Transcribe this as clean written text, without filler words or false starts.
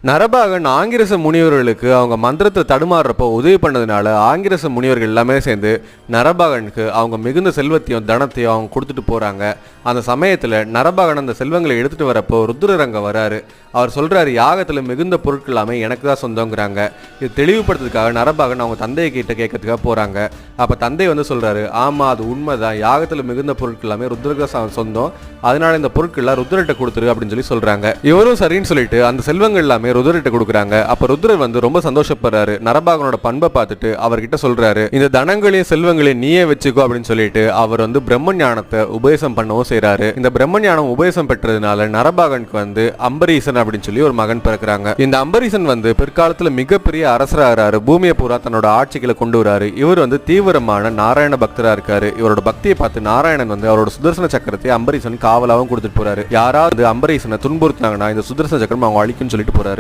நரபாகன் ஆங்கிரச முனிவர்களுக்கு அவங்க மந்திரத்தை தடுமாறுறப்போ உதவி பண்ணதுனால ஆங்கிரச முனிவர்கள் எல்லாமே சேர்ந்து நரபாகனுக்கு அவங்க மிகுந்த செல்வத்தையும் தனத்தையும் அவங்க கொடுத்துட்டு போகிறாங்க. அந்த சமயத்தில் நரபாகன் அந்த செல்வங்களை எடுத்துகிட்டு வரப்போ ருத்ரரங்க வராரு. அவர் சொல்கிறாரு, யாகத்தில் மிகுந்த பொருட்கள் எல்லாமே எனக்கு தான் சொந்தங்கிறாங்க. இது தெளிவுபடுத்துறதுக்காக நரபாகன் அவங்க தந்தையை கிட்ட கேட்கறதுக்காக போகிறாங்க. அப்போ தந்தை வந்து சொல்கிறாரு, ஆமாம் அது உண்மைதான், யாகத்தில் மிகுந்த பொருட்கள் எல்லாமே ருத்ரக சொந்தம், அதனால இந்த பொருட்கள்லாம் ருத்ரர்கிட்ட கொடுத்துரு அப்படின்னு சொல்கிறாங்க. இவரும் சரின்னு சொல்லிட்டு அந்த செல்வங்கள் எல்லாமே ருத்ரர்கிட்ட கொடுக்குறாங்க. அப்ப ருத்ரர் வந்து ரொம்ப சந்தோஷப்படுறாரு. நரபாகனோட பண்பை பார்த்துட்டு அவர்கிட்ட சொல்றாரு, இந்த தனங்களையும் செல்வங்களையும் நீயே வச்சுக்கோ அப்படின்னு சொல்லிட்டு அவர் வந்து பிரம்ம ஞானத்தை உபதேசம் பண்ணவும் செய்யறாரு. இந்த பிரம்ம ஞானம் உபதேசம் பெற்றதுனால நரபாகனுக்கு வந்து அம்பரீசன் அப்படின்னு சொல்லி ஒரு மகன் பிறக்கிறாங்க. இந்த அம்பரீசன் வந்து பிற்காலத்துல மிகப்பெரிய அரசராகிறாரு. பூமியை பூரா தன்னோட ஆட்சிகளை கொண்டு வராரு. இவர் வந்து தீவிரமான நாராயண பக்தரா இருக்காரு. இவரோட பக்தியை பார்த்து நாராயணன் வந்து அவரோட சுதர்சன சக்கரத்தை அம்பரீசன் காவலாவும் கொடுத்துட்டு போறாரு. யாராவது அம்பரீசனை துன்புறுத்தினாங்கன்னா இந்த சுதர்சன சக்கரம் அவங்க அழிக்குன்னு சொல்லிட்டு போறாரு.